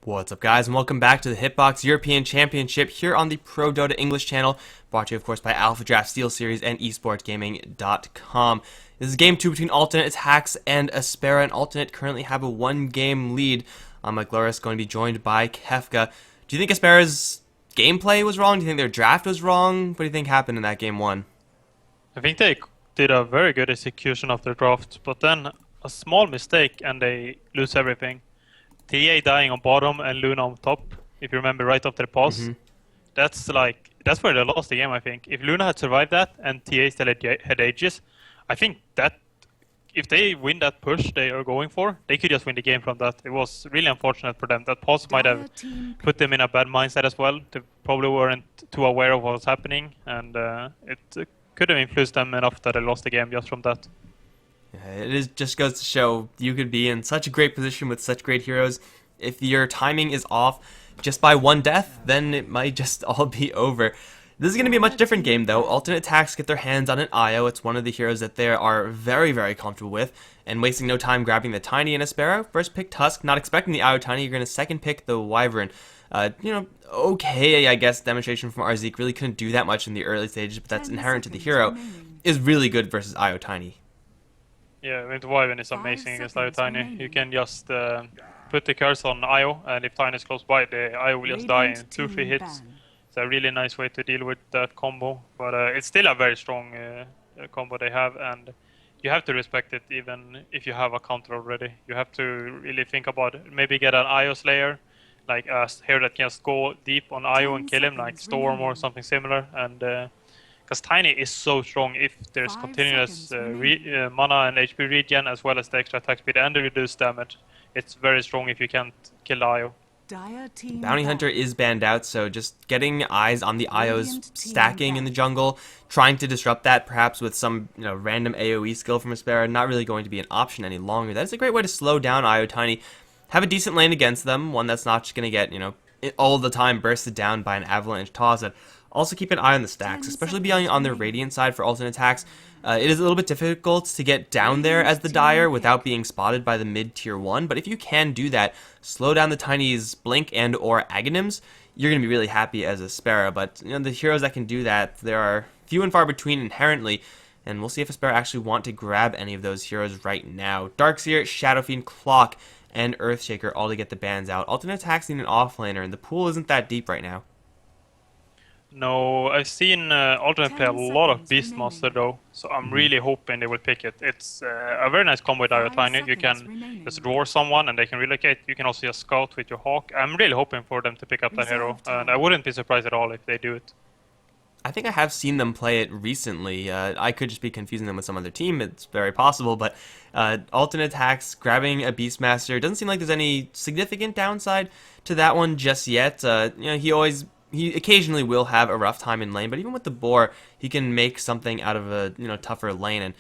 What's up, guys, and welcome back to the Hitbox European Championship here on the Pro Dota English channel, brought to you, of course, by Alpha Draft Steel Series and esportsgaming.com. This is game 2 between Alternate Attacks and Aspera, and Alternate currently have a 1-game lead. Mikelorus going to be joined by Kefka. Do you think Aspera's gameplay was wrong? Do you think their draft was wrong? What do you think happened in that game 1? I think they did a very good execution of their draft, but then a small mistake and they lose everything. TA dying on bottom and Luna on top, if you remember, right after the pause. That's where they lost the game, I think. If Luna had survived that and TA still had Aegis, I think that if they win that push they are going for, they could just win the game from that. It was really unfortunate for them. That pause might have put them in a bad mindset as well. They probably weren't too aware of what was happening, and it could have influenced them enough that they lost the game just from that. Just goes to show you could be in such a great position with such great heroes. If your timing is off just by one death, then it might just all be over. This is going to be a much different game, though. Alternate Attacks get their hands on an IO. It's one of the heroes that they are very, very comfortable with, and wasting no time grabbing the Tiny and Aspera. First pick Tusk, not expecting the IO Tiny. You're going to second pick the Wyvern. Okay, I guess, demonstration from Arzeek. Really couldn't do that much in the early stages, but that's inherent to the hero. Is really good versus IO Tiny. Yeah, I mean, the Wyvern is amazing against IO Tiny. You can just put the curse on IO, and if Tiny is close by, the IO will just die in 2-3 hits. It's a really nice way to deal with that combo, but it's still a very strong combo they have, and you have to respect it even if you have a counter already. You have to really think about it. Maybe get an IO Slayer, like a hero that can just go deep on IO and kill him, like Storm or something similar, and because Tiny is so strong if there's continuous mana and HP regen, as well as the extra attack speed and the reduced damage. It's very strong if you can't kill the IO. Bounty Hunter is banned out, so just getting eyes on the IOs stacking in the jungle, trying to disrupt that perhaps with some random AoE skill from Aspera, not really going to be an option any longer. That's a great way to slow down IO Tiny. Have a decent lane against them, one that's not just going to get, all the time bursted down by an avalanche toss. And also keep an eye on the stacks, especially being on the Radiant side for Alternate Attacks. It is a little bit difficult to get down there as the Dire without being spotted by the mid-tier 1, but if you can do that, slow down the Tiny's Blink and or Aghanims, you're going to be really happy as Aspera. But the heroes that can do that, there are few and far between inherently, and we'll see if Aspera actually want to grab any of those heroes right now. Darkseer, Shadowfiend, Clock, and Earthshaker all to get the bans out. Alternate Attacks need an offlaner, and the pool isn't that deep right now. No, I've seen Alternate play a lot of Beastmaster though, so I'm really hoping they will pick it. It's a very nice combo with IO Tiny. You can just draw someone and they can relocate. You can also just scout with your Hawk. I'm really hoping for them to pick up that hero, and I wouldn't be surprised at all if they do it. I think I have seen them play it recently. I could just be confusing them with some other team. It's very possible, but Alternate Attacks, grabbing a Beastmaster, doesn't seem like there's any significant downside to that one just yet. He occasionally will have a rough time in lane, but even with the boar, he can make something out of a tougher lane, and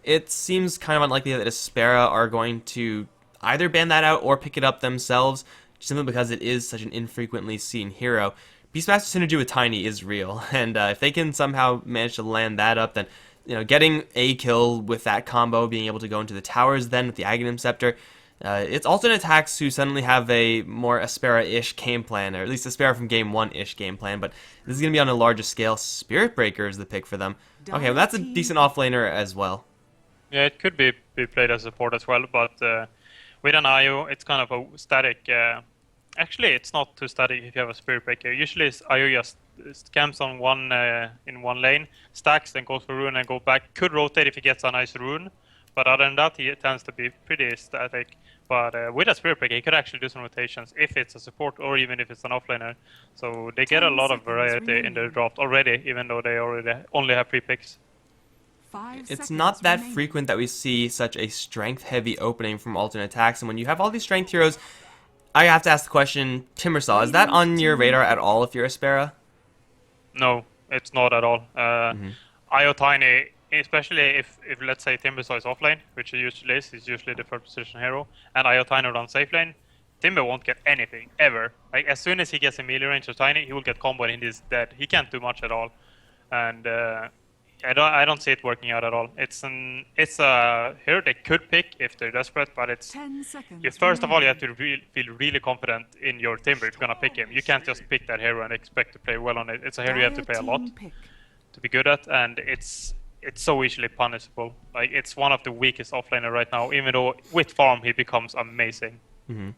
it seems kind of unlikely that Aspera are going to either ban that out or pick it up themselves, simply because it is such an infrequently seen hero. Beastmaster synergy with Tiny is real, and if they can somehow manage to land that up, then getting a kill with that combo, being able to go into the towers then with the Aghanim Scepter. It's Alternate Attacks who suddenly have a more Aspera-ish game plan, or at least Aspera from game 1-ish game plan, but this is going to be on a larger scale. Spirit Breaker is the pick for them. Okay, well that's a decent offlaner as well. Yeah, it could be played as support as well, but with an IO, it's kind of a static. Actually, it's not too static if you have a Spirit Breaker. Usually, IO just camps on in one lane, stacks, then goes for rune and go back. Could rotate if he gets a nice rune, but other than that, he tends to be pretty static. But with a Spirit Breaker, he could actually do some rotations if it's a support or even if it's an offlaner. So they get a lot of variety in the draft already, even though they already only have 3 picks. It's not that frequent that we see such a strength-heavy opening from Alternate Attacks, and when you have all these strength heroes, I have to ask the question, Timbersaw, is that on your radar at all if you're Aspera? No, it's not at all. IO Tiny, especially if let's say Timbersaw is offlane, which he usually is, he's usually the first position hero, and IO Tiny runs safe lane, Timber won't get anything, ever. Like, as soon as he gets a melee range of Tiny, he will get comboed and he's dead. He can't do much at all. And I don't see it working out at all. It's a hero they could pick if they're desperate, but it's 10 seconds. first of all you have to feel really confident in your timber if you're gonna pick him. You can't just pick that hero and expect to play well on it. It's a hero you have to play a lot to be good at, and it's so easily punishable. Like, it's one of the weakest offlaner right now, even though with farm he becomes amazing. Mm-hmm.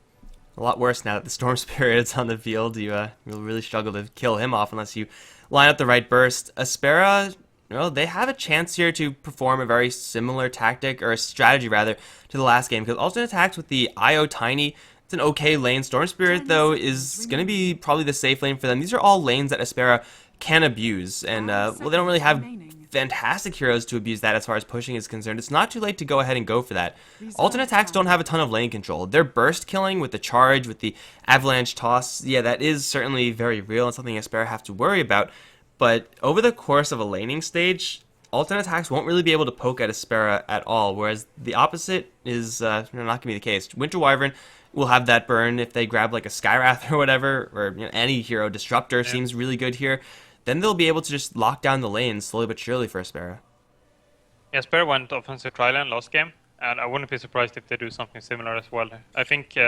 A lot worse now that the Storm Spirit is on the field. You'll really struggle to kill him off unless you line up the right burst. Aspera, well, they have a chance here to perform a very similar tactic, or a strategy rather, to the last game, because alternate attacks with the IO Tiny, it's an okay lane. Storm Spirit, though, is going to be probably the safe lane for them. These are all lanes that Aspera can abuse, and well, they don't really have fantastic heroes to abuse that as far as pushing is concerned. It's not too late to go ahead and go for that. Alternate attacks don't have a ton of lane control. Their burst killing with the charge, with the avalanche toss, yeah, that is certainly very real and something Aspera have to worry about. But over the course of a laning stage, alternate attacks won't really be able to poke at Aspera at all, whereas the opposite is not going to be the case. Winter Wyvern will have that burn if they grab like a Skywrath or whatever, or any hero. Disruptor seems really good here. Then they'll be able to just lock down the lane slowly but surely for Aspera. Yeah, Aspera went offensive tri-lane last game, and I wouldn't be surprised if they do something similar as well. I think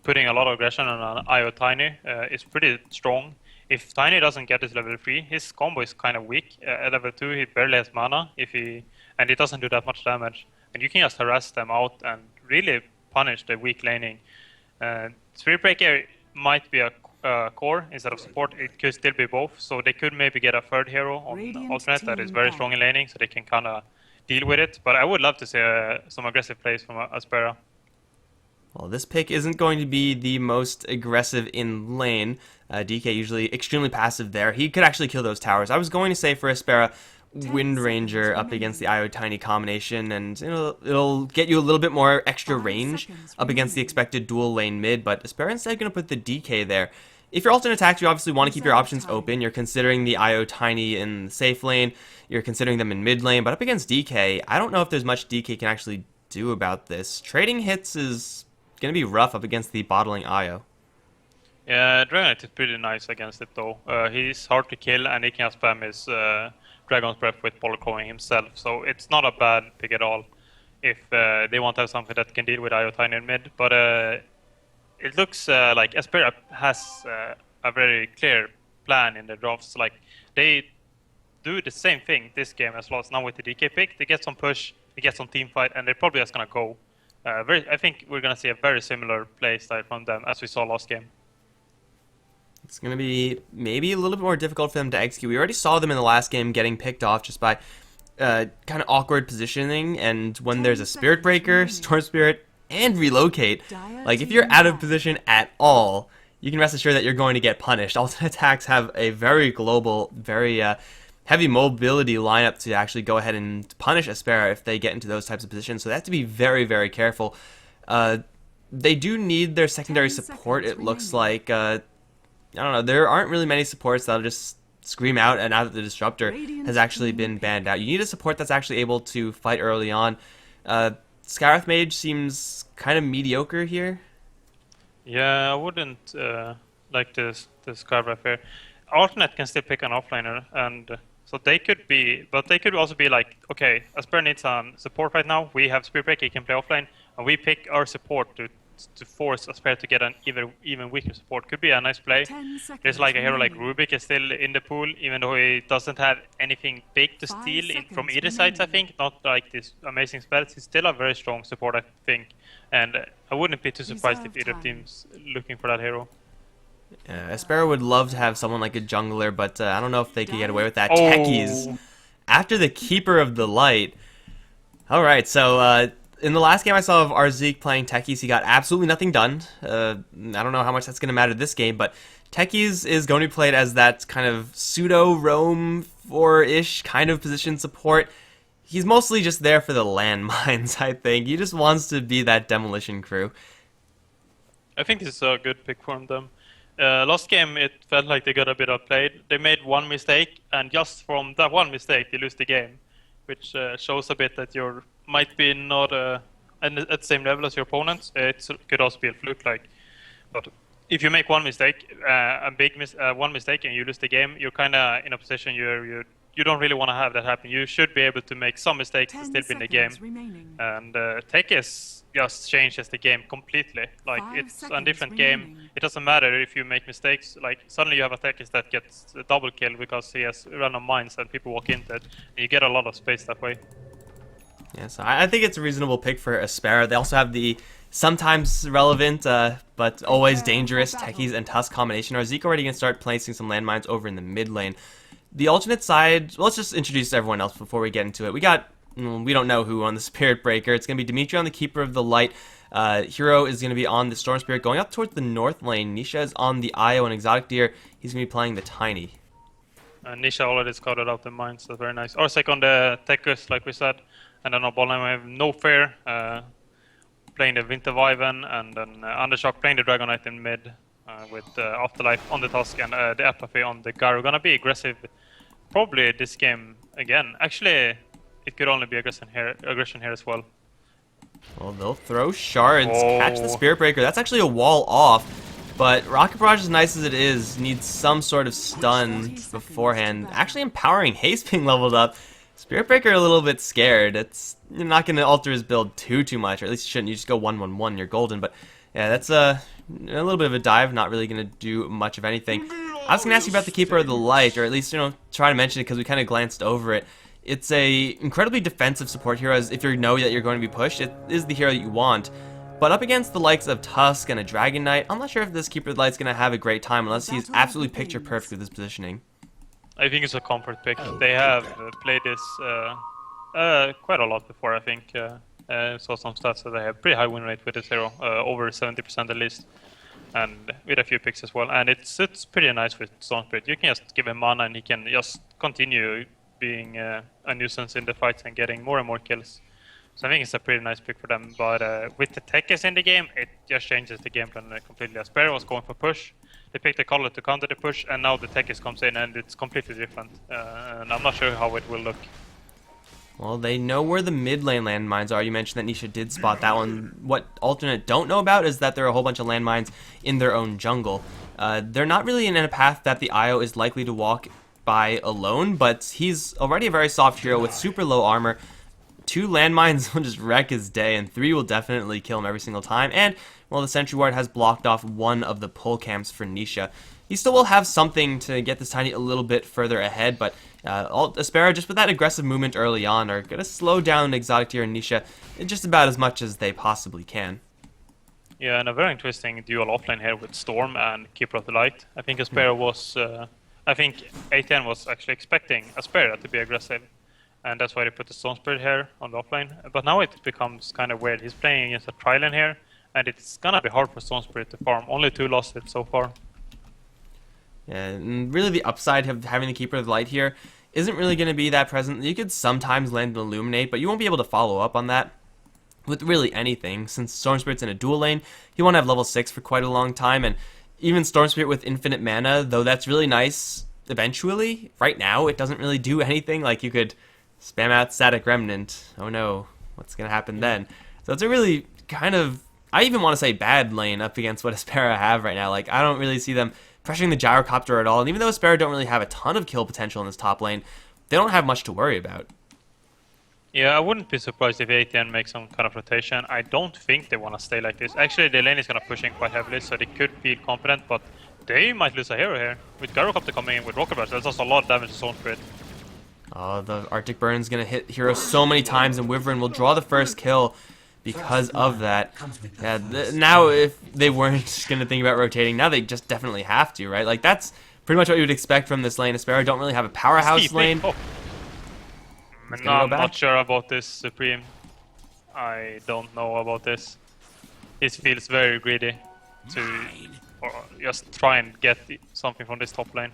putting a lot of aggression on an IO Tiny is pretty strong. If Tiny doesn't get his level 3, his combo is kind of weak. At level 2, he barely has mana, and it doesn't do that much damage. And you can just harass them out and really punish the weak laning. Spirit Breaker might be a core instead of support. It could still be both, so they could maybe get a third hero on alternate that is very strong in laning, so they can kind of deal with it. But I would love to see some aggressive plays from Aspera. Well, this pick isn't going to be the most aggressive in lane. DK usually extremely passive there. He could actually kill those towers. I was going to say for Aspera, Wind Ranger up against the IO Tiny combination, and it'll get you a little bit more extra range up against the expected dual lane mid, but Aspera instead going to put the DK there. If you're alternate attacks, you obviously want to keep your options open. You're considering the IO Tiny in the safe lane, you're considering them in mid lane, but up against DK, I don't know if there's much DK can actually do about this. Trading hits is going to be rough up against the bottling IO. Yeah, Dragonite is pretty nice against it though. He's hard to kill, and he can spam his Dragon's Breath with Polacroing himself, so it's not a bad pick at all if they want to have something that can deal with IO Tiny in mid. But it looks like Aspera has a very clear plan in the drafts. Like, they do the same thing this game as last. Now with the DK pick, they get some push, they get some team fight, and they're probably just gonna go. I think we're gonna see a very similar play style from them as we saw last game. It's going to be maybe a little bit more difficult for them to execute. We already saw them in the last game getting picked off just by kind of awkward positioning, and when there's a Spirit Breaker, Storm Spirit, and Relocate, like, if you're out of position at all, you can rest assured that you're going to get punished. Alternate attacks have a very global, very heavy mobility lineup to actually go ahead and punish Aspera if they get into those types of positions, so they have to be very, very careful. They do need their secondary support, it looks like. I don't know, there aren't really many supports that'll just scream out, and now that the Disruptor has actually been banned out, you need a support that's actually able to fight early on. Skywrath Mage seems kind of mediocre here. Yeah, I wouldn't like the Skywrath here. Alternate can still pick an offlaner, and so they could be, but they could also be like, okay, Aspera needs some support right now, we have Spirit Breaker, he can play offlane, and we pick our support to force Aspera to get an even weaker support. Could be a nice play. There's like a hero like Rubik is still in the pool, even though he doesn't have anything big to steal from either side, I think. Not like this amazing spells. He's still a very strong support, I think. And I wouldn't be too surprised if either team's looking for that hero. Aspera would love to have someone like a jungler, but I don't know if they could get away with that. Oh. Techies, after the Keeper of the Light. Alright, so in the last game I saw of Arzeek playing Techies, he got absolutely nothing done. I don't know how much that's going to matter this game, but Techies is going to be played as that kind of pseudo-roam 4-ish kind of position support. He's mostly just there for the landmines, I think. He just wants to be that demolition crew. I think this is a good pick from them. Last game, it felt like they got a bit outplayed. They made one mistake, and just from that one mistake, they lose the game, which shows a bit that you're might be not at the same level as your opponents. It could also be a fluke, like. But if you make one mistake, one mistake, and you lose the game, you're kind of in a position you're you don't really want to have that happen. You should be able to make some mistakes and still win the game. And Tekis just changes the game completely. Like, it's a different game. It doesn't matter if you make mistakes. Like, suddenly you have a Tekis that gets a double kill because he has random mines and people walk into it. And you get a lot of space that way. Yeah, so I think it's a reasonable pick for Aspera. They also have the sometimes relevant, but always dangerous Techies and Tusk combination. Or Zeke already going to start placing some landmines over in the mid lane. The alternate side, let's just introduce everyone else before we get into it. We don't know who on the Spirit Breaker. It's going to be Dimitri on the Keeper of the Light. Hero is going to be on the Storm Spirit going up towards the north lane. Nisha is on the Io and Exotic Deer. He's going to be playing the Tiny. Nisha already scouted out the mines, so very nice. Orsec on the Tekus, like we said. And then on bottom lane we have No Fear playing the Winter Wyvern, and then Undershock playing the Dragon Knight in mid with Afterlife on the Tusk and the Apathy on the Garo. Gonna be aggressive probably this game again. Actually, it could only be aggression here as well. Well, they'll throw shards, catch the Spirit Breaker. That's actually a wall off, but Rocket Barrage, as nice as it is, needs some sort of stun beforehand. Actually, empowering haste being leveled up. Spirit Breaker a little bit scared. You're not going to alter his build too much, or at least you shouldn't. You just go 1-1-1, you're golden. But yeah, that's a little bit of a dive, not really going to do much of anything. I was going to ask you about the Keeper of the Light, or at least, try to mention it because we kind of glanced over it. It's a incredibly defensive support hero, as if you know that you're going to be pushed, it is the hero that you want. But up against the likes of Tusk and a Dragon Knight, I'm not sure if this Keeper of the Light's going to have a great time unless he's absolutely picture perfect with his positioning. I think it's a comfort pick. They have played this quite a lot before, I think. Saw some stats that they have pretty high win rate with this hero, over 70% at least, and with a few picks as well. And it's pretty nice with Storm Spirit. You can just give him mana and he can just continue being a nuisance in the fights and getting more and more kills. So I think it's a pretty nice pick for them. But with the Tekis in the game, it just changes the game plan completely. Aspera was going for push. They picked the color to counter the push, and now the Tekis comes in, and it's completely different. And I'm not sure how it will look. Well, they know where the mid lane landmines are. You mentioned that Nisha did spot that one. What Alternate don't know about is that there are a whole bunch of landmines in their own jungle. They're not really in a path that the Io is likely to walk by alone, but he's already a very soft hero with super low armor. 2 landmines will just wreck his day, and 3 will definitely kill him every single time. And, well, the Sentry Ward has blocked off one of the pull camps for Nisha. He still will have something to get this Tiny a little bit further ahead, but Aspera, just with that aggressive movement early on, are going to slow down Exotic Deer and Nisha just about as much as they possibly can. Yeah, and a very interesting dual offlane here with Storm and Keeper of the Light. I think Aspera was... I think ATN was actually expecting Aspera to be aggressive. And that's why they put the Storm Spirit here on the offlane. But now it becomes kind of weird. He's playing against a Trilane here, and it's gonna be hard for Storm Spirit to farm. Only 2 lost it so far. Yeah, and really the upside of having the Keeper of the Light here isn't really going to be that present. You could sometimes land an Illuminate, but you won't be able to follow up on that with really anything. Since Storm Spirit's in a dual lane, he won't have level 6 for quite a long time, and even Storm Spirit with infinite mana, though that's really nice eventually, right now it doesn't really do anything. Like, you could spam out Static Remnant. Oh no, what's going to happen then? So it's a really kind of, I even want to say bad lane up against what Aspera have right now. Like, I don't really see them pressuring the Gyrocopter at all. And even though Aspera don't really have a ton of kill potential in this top lane, they don't have much to worry about. Yeah, I wouldn't be surprised if ATN makes some kind of rotation. I don't think they want to stay like this. Actually, the lane is going to push in quite heavily, so they could feel confident, but they might lose a hero here. With Gyrocopter coming in with Rocket Burst, that's also a lot of damage to Storm Spirit. Oh, the Arctic Burn's going to hit Hero so many times, and Wyvern will draw the first kill because of that. Yeah, now if they weren't going to think about rotating, now they just definitely have to, right? Like, that's pretty much what you would expect from this lane. Aspera don't really have a powerhouse lane. Oh. No, I'm not sure about this, Supreme. I don't know about this. It feels very greedy to just try and get something from this top lane.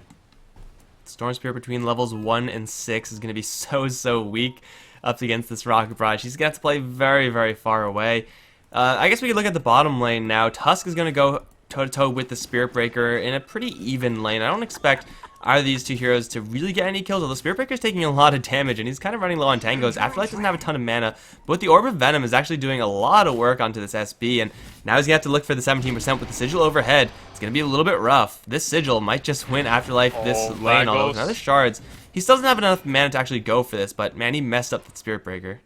Storm Spirit between levels 1 and 6 is going to be so weak up against this Rocket Barrage. He's going to have to play very far away. I guess we could look at the bottom lane now. Tusk is going to go toe-to-toe with the Spirit Breaker in a pretty even lane. I don't expect either of these two heroes to really get any kills, although Spirit Breaker is taking a lot of damage, and he's kind of running low on tangos. Afterlife doesn't have a ton of mana, but the Orb of Venom is actually doing a lot of work onto this SB, and now he's going to have to look for the 17% with the Sigil overhead. It's going to be a little bit rough. This Sigil might just win Afterlife this lane, although now the Shards He still doesn't have enough mana to actually go for this, but man, he messed up the Spirit Breaker.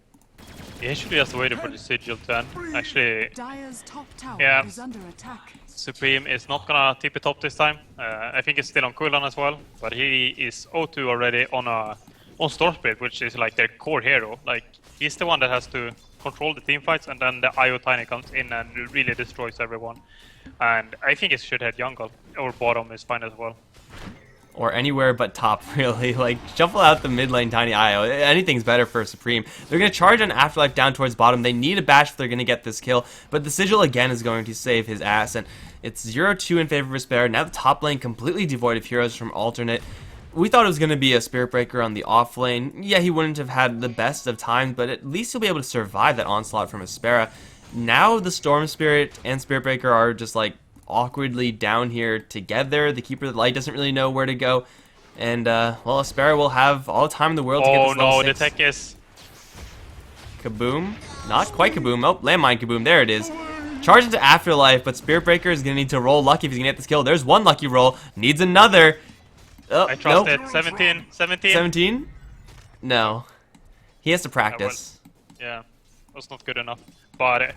Yeah, he should have just waited for the Sigil to end. Actually, yeah, Supreme is not gonna TP top this time. I think it's still on cooldown as well, but he is 0-2 already on Storm Spirit, which is like their core hero. Like, he's the one that has to control the team fights, and then the IO Tiny comes in and really destroys everyone. And I think it should head jungle, or bottom is fine as well. Or anywhere but top, really. Like, shuffle out the mid lane Tiny IO. Anything's better for Supreme. They're going to charge on Afterlife down towards bottom. They need a bash if they're going to get this kill. But the Sigil, again, is going to save his ass. And it's 0-2 in favor of Aspera. Now the top lane completely devoid of heroes from alternate. We thought it was going to be a Spirit Breaker on the off lane. Yeah, he wouldn't have had the best of times, but at least he'll be able to survive that onslaught from Aspera. Now the Storm Spirit and Spirit Breaker are just, like, awkwardly down here together. The Keeper of the Light doesn't really know where to go. And, well, Aspera will have all the time in the world to get this level 6. Oh no, the tech is... Kaboom. Not quite kaboom. Oh, landmine kaboom. There it is. Charge into Afterlife, but Spirit Breaker is going to need to roll lucky if he's going to get this kill. There's one lucky roll. Needs another. Oh, I trust nope. it. 17. 17? No. He has to practice. Yeah, that's not good enough. But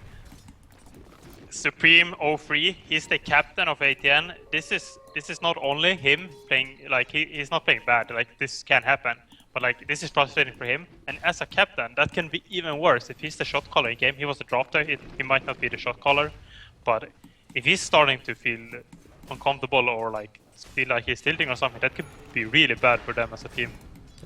Supreme 03, he's the captain of ATN. This is not only him playing, like, he's not playing bad, like, this can happen. But, like, this is frustrating for him. And as a captain, that can be even worse. If he's the shot caller in game, he was the drafter, he might not be the shot caller. But if he's starting to feel uncomfortable or, like, feel like he's tilting or something, that could be really bad for them as a team.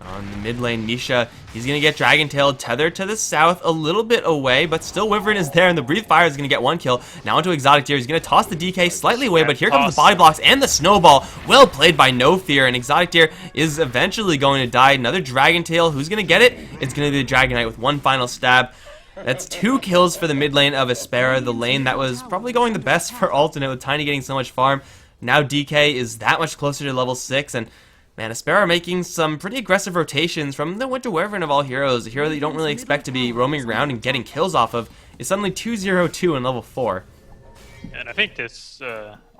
On the mid lane, Nisha, he's going to get Dragon Tail tethered to the south a little bit away, but still Wyvern is there, and the Breathe Fire is going to get one kill. Now into Exotic Deer, he's going to toss the DK slightly away, but here comes the body blocks and the snowball. Well played by No Fear, and Exotic Deer is eventually going to die. Another Dragon Tail, who's going to get it? It's going to be the Dragon Knight with one final stab. That's 2 kills for the mid lane of Aspera, the lane that was probably going the best for alternate with Tiny getting so much farm. Now DK is that much closer to level 6, and man, Aspera making some pretty aggressive rotations from the Winter Wyvern of all heroes. A hero that you don't really expect to be roaming around and getting kills off of is suddenly 2-0-2 in level 4. And I think this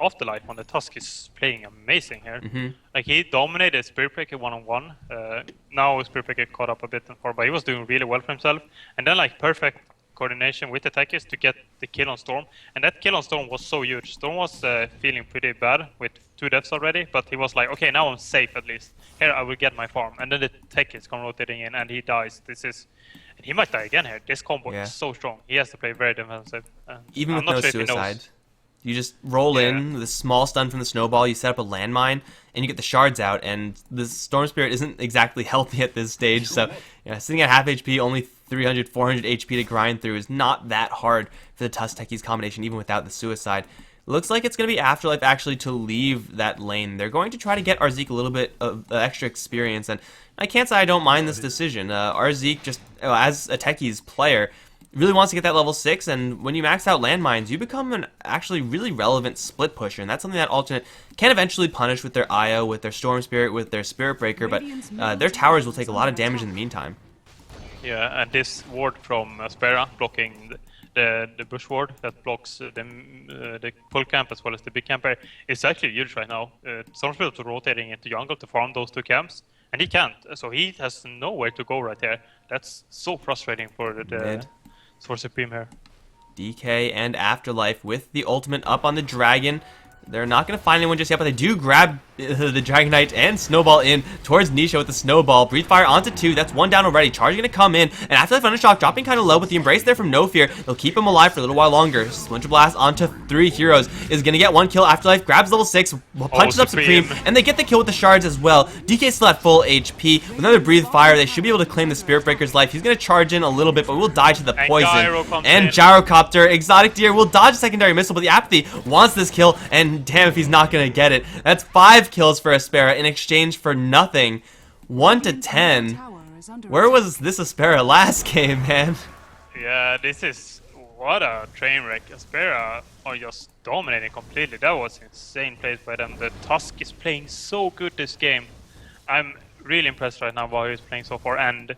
Afterlife on the Tusk is playing amazing here. Like, he dominated Spirit Breaker one-on-one. Now Spirit Breaker caught up a bit in 4, but he was doing really well for himself. And then, like, perfect coordination with the attackers to get the kill on Storm. And that kill on Storm was so huge. Storm was feeling pretty bad with 2 deaths already, but he was like, okay, now I'm safe at least. Here I will get my farm. And then the attackers come rotating in and he dies. And he might die again here. This combo is so strong. He has to play very defensive. Even with no suicide. You just roll in with a small stun from the snowball, you set up a landmine, and you get the shards out, and the Storm Spirit isn't exactly healthy at this stage, so yeah, sitting at half HP, only 300, 400 HP to grind through is not that hard for the Tusk Techies combination, even without the suicide. Looks like it's going to be Afterlife actually to leave that lane. They're going to try to get Arzeek a little bit of extra experience, and I can't say I don't mind this decision. Arzeek, just as a Techies player, really wants to get that level 6, and when you max out landmines, you become an actually really relevant split pusher, and that's something that alternate can eventually punish with their IO, with their Storm Spirit, with their Spirit Breaker, but their towers will take a lot of damage in the meantime. Yeah, and this ward from Aspera blocking the bush ward that blocks the full camp as well as the big camper is actually huge right now. Storm Spirit is rotating into jungle to farm those 2 camps, and he can't, so he has nowhere to go right there. That's so frustrating for the for Supreme here. DK and Afterlife with the ultimate up on the dragon. They're not going to find anyone just yet, but they do grab the Dragon Knight and Snowball in towards Nisha with the Snowball. Breathe Fire onto 2. That's 1 down already. Charge going to come in. And Afterlife Thunder Shock dropping kind of low, but the Embrace there from No Fear. They'll keep him alive for a little while longer. Splinter Blast onto 3 heroes. Is going to get 1 kill. Afterlife grabs level 6, punches up Supreme, and they get the kill with the shards as well. DK still at full HP. With another Breathe Fire, they should be able to claim the Spirit Breaker's life. He's going to charge in a little bit, but will die to the poison. And Gyrocopter. Exotic Deer will dodge a secondary missile, but the Apathy wants this kill, and damn if he's not going to get it. That's 5 kills for Aspera in exchange for nothing. 1-10. Where was this Aspera last game, man? Yeah, this is what a train wreck. Aspera are just dominating completely. That was insane plays by them. The Tusk is playing so good this game. I'm really impressed right now by how he's playing so far, and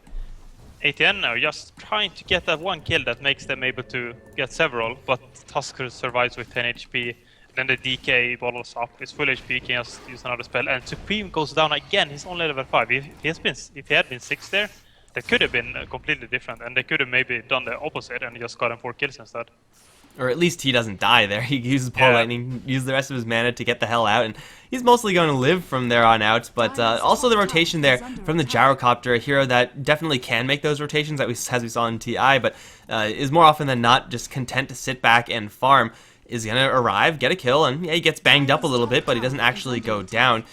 ATN are just trying to get that 1 kill that makes them able to get several, but Tusk survives with 10 HP. Then the DK bottles up. It's full HP, can just use another spell. And Supreme goes down again. He's only level 5. If he had been 6 there, that could have been completely different. And they could have maybe done the opposite and just gotten 4 kills instead. Or at least he doesn't die there. He uses Ball Lightning, uses the rest of his mana to get the hell out, and he's mostly going to live from there on out. But also the rotation there from the Gyrocopter, a hero that definitely can make those rotations, as we saw in TI, but is more often than not just content to sit back and farm, is going to arrive, get a kill, and yeah, he gets banged up a little bit, but he doesn't actually go down.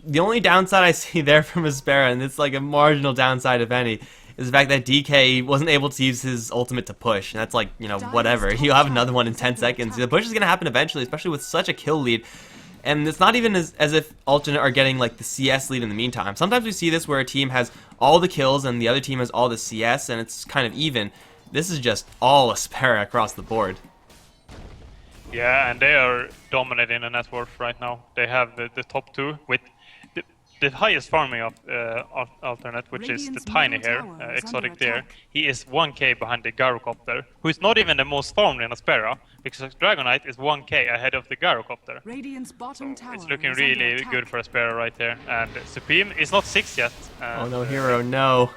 The only downside I see there from Aspera, and it's like a marginal downside if any, is the fact that DK wasn't able to use his ultimate to push. And that's like, you know, whatever. He'll have another one in 10 seconds. The push is going to happen eventually, especially with such a kill lead. And it's not even as if Alternate are getting like the CS lead in the meantime. Sometimes we see this where a team has all the kills and the other team has all the CS, and it's kind of even. This is just all Aspera across the board. Yeah, and they are dominating the net worth right now. They have the top 2 with the highest farming of Alternate, which is the tiny here, exotic there. He is 1k behind the Gyrocopter, who is not even the most farmed in Aspera, because Dragonite is 1k ahead of the Gyrocopter. So it's looking really good for Aspera right there. And Supreme is not 6 yet. Oh no, hero, no.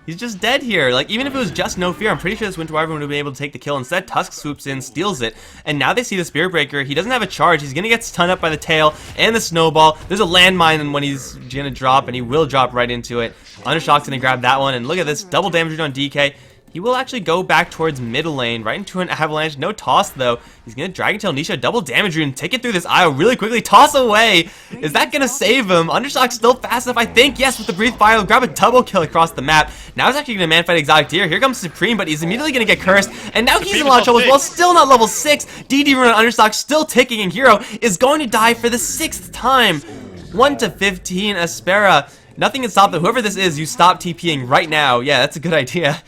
He's just dead here. Like, even if it was just No Fear, I'm pretty sure this Winter Wyvern would have been able to take the kill. Instead, Tusk swoops in, steals it, and now they see the Spirit Breaker. He doesn't have a charge. He's going to get stunned up by the tail and the snowball. There's a landmine when he's going to drop, and he will drop right into it. Undershock's going to grab that one, and look at this. Double damage on DK. He will actually go back towards middle lane, right into an avalanche. No toss, though. He's going to Dragon Tail Nisha, double damage rune, take it through this IO really quickly, toss away. Is that going to save him? Undershock's still fast enough, I think. Yes, with the Breathe Fire, he'll grab a double kill across the map. Now he's actually going to man-fight Exotic Deer. Here comes Supreme, but he's immediately going to get cursed. And now he's in a lot of trouble as well, still not level 6. DD rune on Undershock still ticking, and Hero is going to die for the 6th time. 1-15, Aspera. Nothing can stop them. Whoever this is, you stop TPing right now. Yeah, that's a good idea.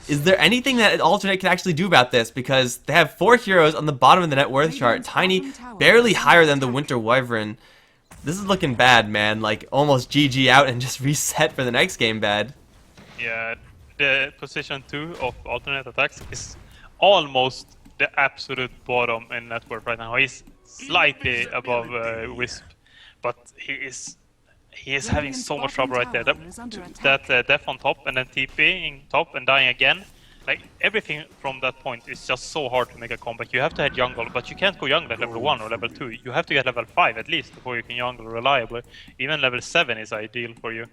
Is there anything that Alternate can actually do about this? Because they have 4 heroes on the bottom of the net worth chart. Tiny, barely higher than the Winter Wyvern. This is looking bad, man. Like, almost GG out and just reset for the next game bad. Yeah, the position 2 of Alternate attacks is almost the absolute bottom in net worth right now. He's slightly above Wisp, but he is having so much trouble right there. That death on top and then TPing top and dying again. Like, everything from that point is just so hard to make a comeback. You have to head jungle, but you can't go jungle at level 1 or level 2. You have to get level 5 at least before you can jungle reliably. Even level 7 is ideal for you.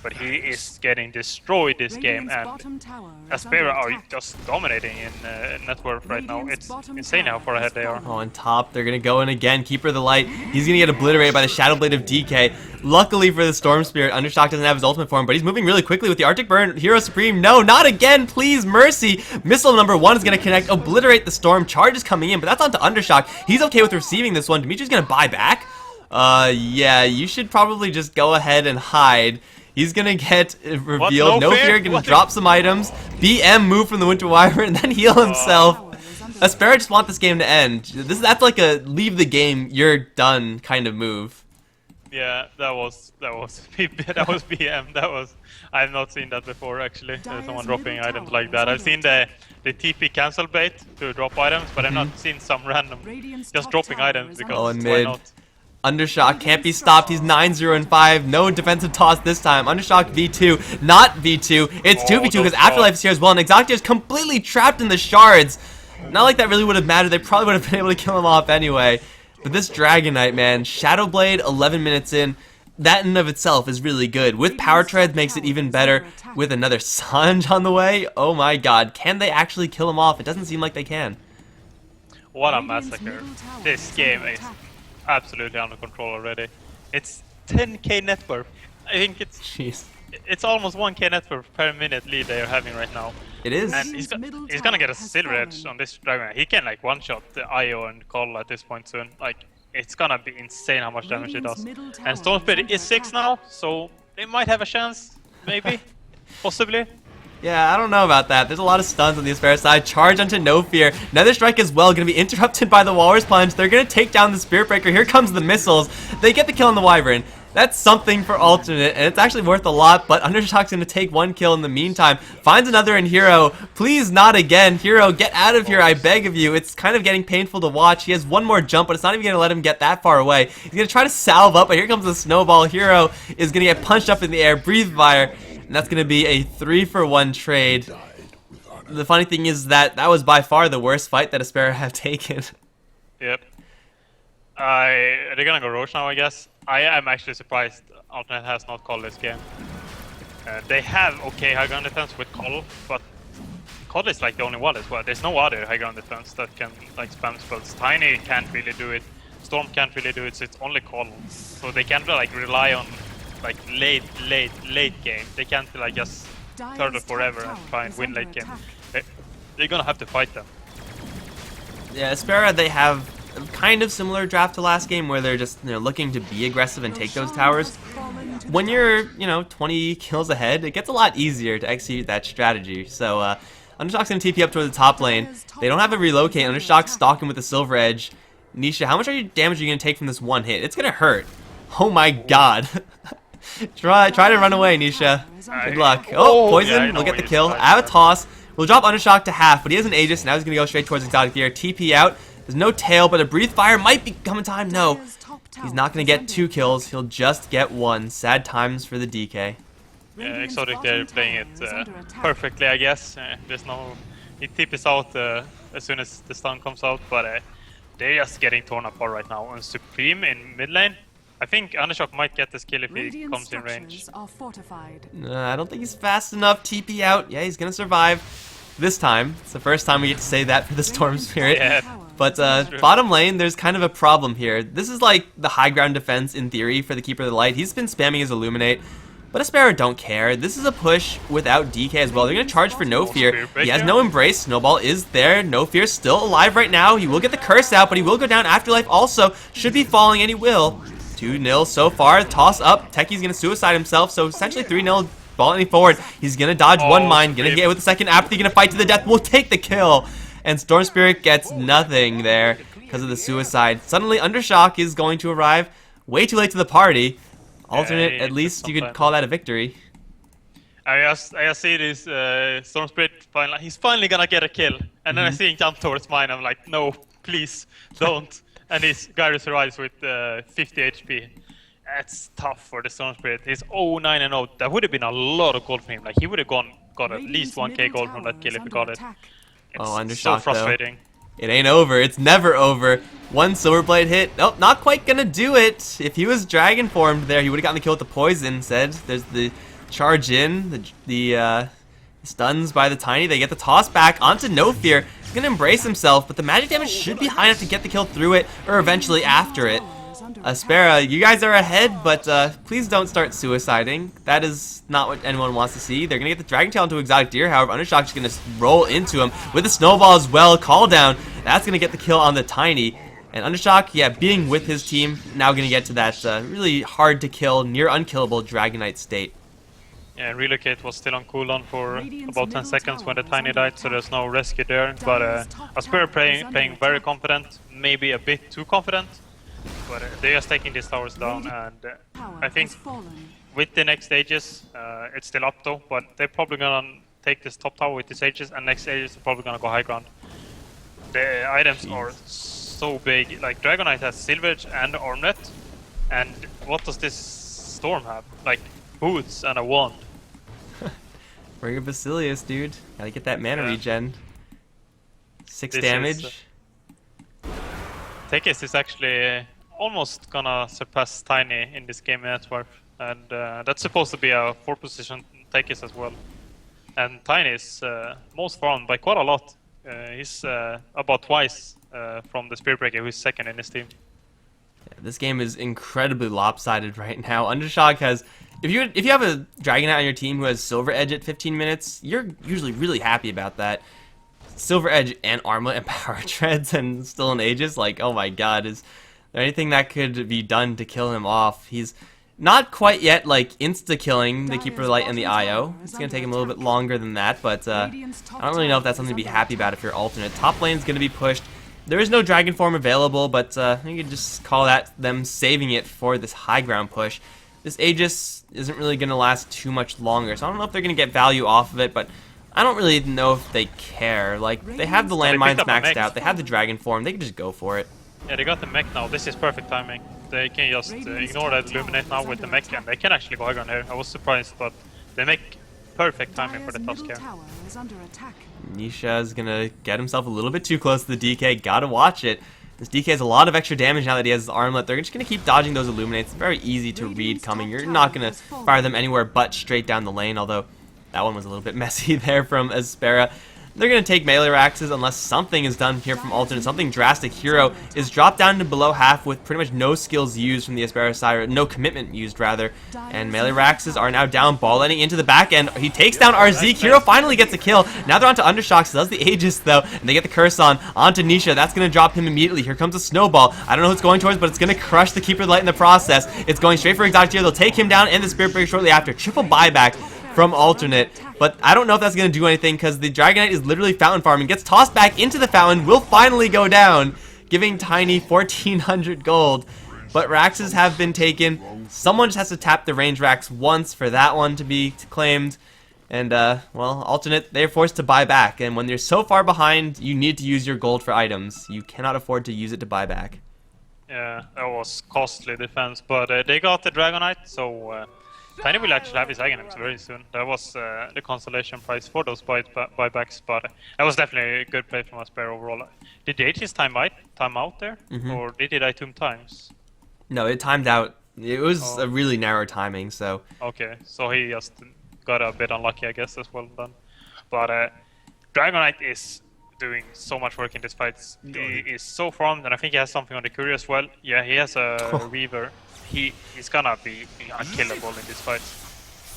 But he is getting destroyed this game, and Aspera are just dominating in net worth right now. It's insane how far ahead they are. Oh, on top, they're going to go in again. Keeper of the Light. He's going to get obliterated by the Shadow Blade of DK. Luckily for the Storm Spirit, Undershock doesn't have his ultimate form, but he's moving really quickly with the Arctic Burn. Hero Supreme, no, not again, please, mercy. Missile number 1 is going to connect, obliterate the Storm. Charge is coming in, but that's onto Undershock. He's okay with receiving this one. Dimitri's going to buy back. Yeah, you should probably just go ahead and hide. He's gonna get revealed. No Fear gonna drop some items. BM move from the Winter Wyvern and then heal himself. Aspera just want this game to end. That's like a leave the game, you're done kind of move. Yeah, that was BM. I have not seen that before actually. Someone dropping items like that. I've seen the TP cancel bait to drop items, but I've not seen some random just dropping items because why not? Undershock can't be stopped. He's 9-0-5. No defensive toss this time. Undershock V2, not V2. It's 2v2 because Afterlife is here as well, and Exotic is completely trapped in the shards. Not like that really would have mattered. They probably would have been able to kill him off anyway. But this Dragonite, man, Shadow Blade, 11 minutes in, that in and of itself is really good. With Power Treads makes it even better. With another Sanj on the way, oh my god, can they actually kill him off? It doesn't seem like they can. What a massacre. This game is absolutely under control already. It's 10k net worth. I think it's almost 1k net worth per minute lead they are having right now. It is. And he's gonna get a silver edge on this dragon. He can like one-shot the IO and Call at this point soon. Like, it's gonna be insane how much damage it does. And Storm Spirit is 6 now, so they might have a chance. Maybe. Possibly. Yeah, I don't know about that. There's a lot of stuns on the Aspera side. Charge onto No Fear. Nether Strike as well. Going to be interrupted by the Walrus Plunge. They're going to take down the Spirit Breaker. Here comes the missiles. They get the kill on the Wyvern. That's something for alternate, and it's actually worth a lot, but Undershock's going to take 1 kill in the meantime. Finds another in Hero. Please not again. Hero, get out of here, I beg of you. It's kind of getting painful to watch. He has one more jump, but it's not even going to let him get that far away. He's going to try to salve up, but here comes the snowball. Hero is going to get punched up in the air, breathe fire, and that's going to be a 3-for-1 trade. The funny thing is that was by far the worst fight that Aspera have taken. Yep. They're gonna go Roche now, I guess. I am actually surprised Alternate has not called this game. They have okay high ground defense with Call, but Call is like the only one as well. There's no other high ground defense that can like spam spells. Tiny can't really do it. Storm can't really do it, so it's only Call. So they can't like rely on like late game. They can't like just turtle forever and try and win late game. They're gonna have to fight them. Yeah, Aspera, they have kind of similar draft to last game where they're just looking to be aggressive and take those towers. When you're 20 kills ahead, it gets a lot easier to execute that strategy. So Undershock's gonna TP up toward the top lane. They don't have a relocate. Undershock's stalking with the Silver Edge. Nisha, how much damage are you gonna take from this one hit? It's gonna hurt. Oh my god. try to run away, Nisha. Good luck. Oh, poison. Yeah, we'll get the kill. Have a toss. We'll drop Undershock to half, but he has an Aegis. Now he's gonna go straight towards Exotic Gear. TP out. There's no tail, but a breathe fire might be coming time. No, he's not going to get 2 kills. He'll just get 1. Sad times for the DK. Yeah, Exotic, they're playing it perfectly, I guess. There's no... He TPs out as soon as the stun comes out, but they're just getting torn apart right now. On Supreme in mid lane, I think Undershock might get this kill if he comes in range. I don't think he's fast enough. TP out. Yeah, he's going to survive. This time. It's the first time we get to say that for the Storm Spirit. Yeah. But bottom lane, there's kind of a problem here. This is like the high ground defense in theory for the Keeper of the Light. He's been spamming his Illuminate, but Aspera don't care. This is a push without DK as well. They're going to charge for No Fear. He has no Embrace. Snowball is there. No Fear still alive right now. He will get the curse out, but he will go down. Afterlife also should be falling, and he will. 2-0 so far. Toss up. Techi's going to suicide himself, so essentially 3-0. Balling forward. He's going to dodge one mine. Going to get with the second apathy. Going to fight to the death. Will take the kill. And Storm Spirit gets nothing there because of the suicide. Suddenly, Undershock is going to arrive way too late to the party. Alternate, at least you could call that a victory. I see this Storm Spirit finally. He's finally gonna get a kill, and then I see him jump towards mine. I'm like, no, please, don't. And this guy survives with 50 HP. That's tough for the Storm Spirit. He's 0-9-0. That would have been a lot of gold for him. Like he would have got at least 1k gold from that kill if he got it. It's Undershock, so frustrating. Though. It ain't over. It's never over. 1 Silverblade hit. Nope, not quite gonna do it. If he was Dragon formed there, he would have gotten the kill with the poison instead. There's the charge in, the stuns by the Tiny. They get the toss back onto No Fear. He's gonna embrace himself, but the magic damage should be high enough to get the kill through it, or eventually after it. Aspera, you guys are ahead, but please don't start suiciding. That is not what anyone wants to see. They're going to get the Dragon Tail into Exotic Deer, however, Undershock's going to roll into him with a snowball as well. Call down. That's going to get the kill on the Tiny. And Undershock, yeah, being with his team, now going to get to that really hard to kill, near unkillable Dragonite state. Yeah, Relocate was still on cooldown for about 10 seconds when the Tiny died, so there's no rescue there. But Aspera playing very confident, maybe a bit too confident. But they're just taking these towers down, and I think with the next stages, it's still up though, but they're probably gonna take this top tower with these stages, and next stages they're probably gonna go high ground. The items are so big, like Dragonite has Silver Edge and Armlet, and what does this Storm have? Like boots and a wand. Bring a Basilius, dude. Gotta get that mana regen. 6 damage. Tekis is actually almost gonna surpass Tiny in this game in net worth, and that's supposed to be a 4 position Tekis as well. And Tiny is most farmed by quite a lot. He's about twice from the Spirit Breaker, who's second in his team. Yeah, this game is incredibly lopsided right now. Undershock has, if you have a Dragonite on your team who has Silver Edge at 15 minutes, you're usually really happy about that. Silver Edge and Armlet and Power Treads and still an Aegis, like, oh my god, is there anything that could be done to kill him off? He's not quite yet, like, insta-killing the Keeper of the Light and the IO. It's going to take him a little bit longer than that, but I don't really know if that's something to be happy about if you're alternate. Top lane's going to be pushed. there is no Dragon Form available, but you could just call that them saving it for this high ground push. This Aegis isn't really going to last too much longer, so I don't know if they're going to get value off of it, but I don't really know if they care. Like, they have the landmines maxed out, they have the Dragon Form, they can just go for it. Yeah, they got the mech now. This is perfect timing. They can just ignore that Illuminate now with the mech, and they can actually go high ground here. I was surprised, but they make perfect timing for the Tusk here. Nisha is gonna get himself a little bit too close to the DK. Gotta watch it. This DK has a lot of extra damage now that he has his armlet. They're just gonna keep dodging those Illuminates. It's very easy to read coming. You're not gonna fire them anywhere but straight down the lane, although that one was a little bit messy there from Aspera. They're going to take melee axes unless something is done here from alternate. Something drastic. Hero is dropped down to below half with pretty much no skills used from the Aspera side, or no commitment used rather. And melee axes are now down, ball ending into the back end. He takes down RZ. Hero finally gets a kill. Now they're onto Undershock, so does the Aegis though, and they get the curse onto Nisha. That's going to drop him immediately. Here comes a snowball. I don't know who it's going towards, but it's going to crush the Keeper of the Light in the process. It's going straight for Exotic Tier. They'll take him down and the Spirit Breaker shortly after. Triple buyback from alternate, but I don't know if that's going to do anything because the Dragonite is literally fountain farming, gets tossed back into the fountain, will finally go down, giving Tiny 1,400 gold. But Raxes have been taken. Someone just has to tap the range Rax once for that one to be claimed. And, well, alternate, they're forced to buy back. And when you're so far behind, you need to use your gold for items. You cannot afford to use it to buy back. Yeah, that was costly defense, but they got the Dragonite, so Tiny will actually have his items very soon. That was the consolation prize for those buybacks, but that was definitely a good play from Aspera overall. Did they his time out there? Or did he die 2 times? No, it timed out. It was a really narrow timing, so... Okay, so he just got a bit unlucky, I guess, as well then. But Dragonite is doing so much work in this fight. He is so farmed, and I think he has something on the Courier as well. Yeah, he has a Reaver. He's gonna be unkillable in this fight.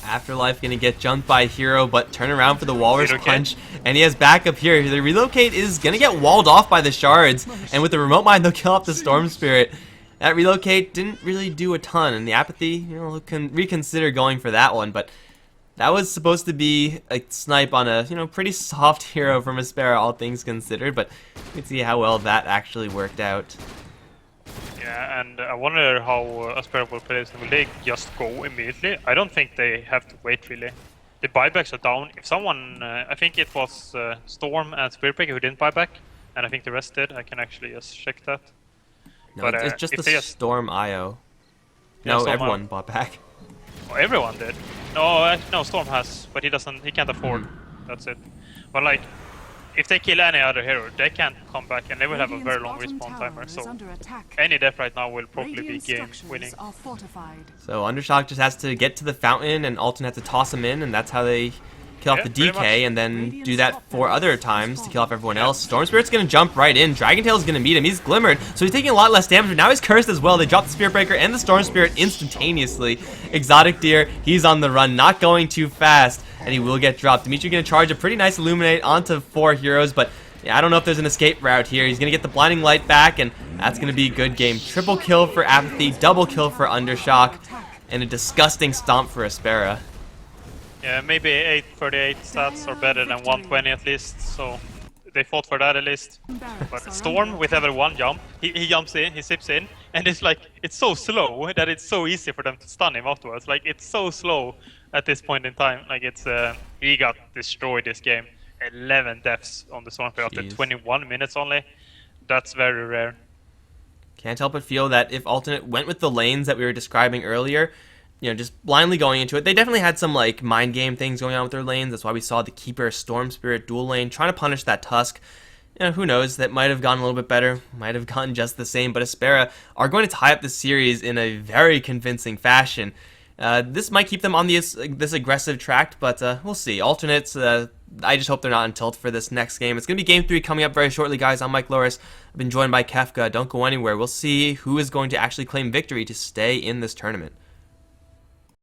Afterlife gonna get jumped by Hero, but turn around for the Walrus Punch, and he has backup here. The Relocate is gonna get walled off by the shards, and with the Remote Mine, they'll kill off the Storm Spirit. That Relocate didn't really do a ton, and the Apathy, you know, can reconsider going for that one, but that was supposed to be a snipe on a, you know, pretty soft Hero from Aspera, all things considered, but you can see how well that actually worked out. Yeah, and I wonder how Aspera will play this. Will they just go immediately? I don't think they have to wait really. The buybacks are down. If someone, I think it was Storm and Spirit Breaker who didn't buy back, and I think the rest did. I can actually just check that. No, but, it's just the Storm IO. Yeah, no, Storm everyone bought back. Oh, everyone did. No, no, Storm has, but he doesn't. He can't afford. That's it. But like, if they kill any other hero, they can't come back, and they will have a very long respawn timer. So any death right now will probably be game winning. So Undershock just has to get to the fountain, and Alton has to toss him in, and that's how they kill off the DK, and then do that 4 other times to kill off everyone else. Storm Spirit's gonna jump right in. Dragon Tail's gonna meet him. He's glimmered, so he's taking a lot less damage, but now he's cursed as well. They drop the Spirit Breaker and the Storm Spirit instantaneously. Exotic Deer, he's on the run, not going too fast, and he will get dropped. Dimitri gonna charge a pretty nice Illuminate onto 4 heroes, but yeah, I don't know if there's an escape route here. He's gonna get the Blinding Light back, and that's gonna be a good game. Triple kill for Apathy, double kill for Undershock, and a disgusting stomp for Aspera. Yeah, maybe 838 stats are better than 120 at least, so they fought for that at least. But Storm, with every one jump, he jumps in, he zips in, and it's like, it's so slow that it's so easy for them to stun him afterwards. Like, it's so slow at this point in time. Like, it's, he got destroyed this game. 11 deaths on the Storm Spirit after 21 minutes only. That's very rare. Can't help but feel that if Alternate went with the lanes that we were describing earlier, you know, just blindly going into it. They definitely had some, like, mind game things going on with their lanes. That's why we saw the Keeper Storm Spirit dual lane trying to punish that Tusk. You know, who knows? That might have gone a little bit better. Might have gone just the same. But Aspera are going to tie up the series in a very convincing fashion. This might keep them on this aggressive track, but we'll see. Alternates, I just hope they're not on tilt for this next game. It's going to be Game 3 coming up very shortly, guys. I'm Mikelorus. I've been joined by Kefka. Don't go anywhere. We'll see who is going to actually claim victory to stay in this tournament.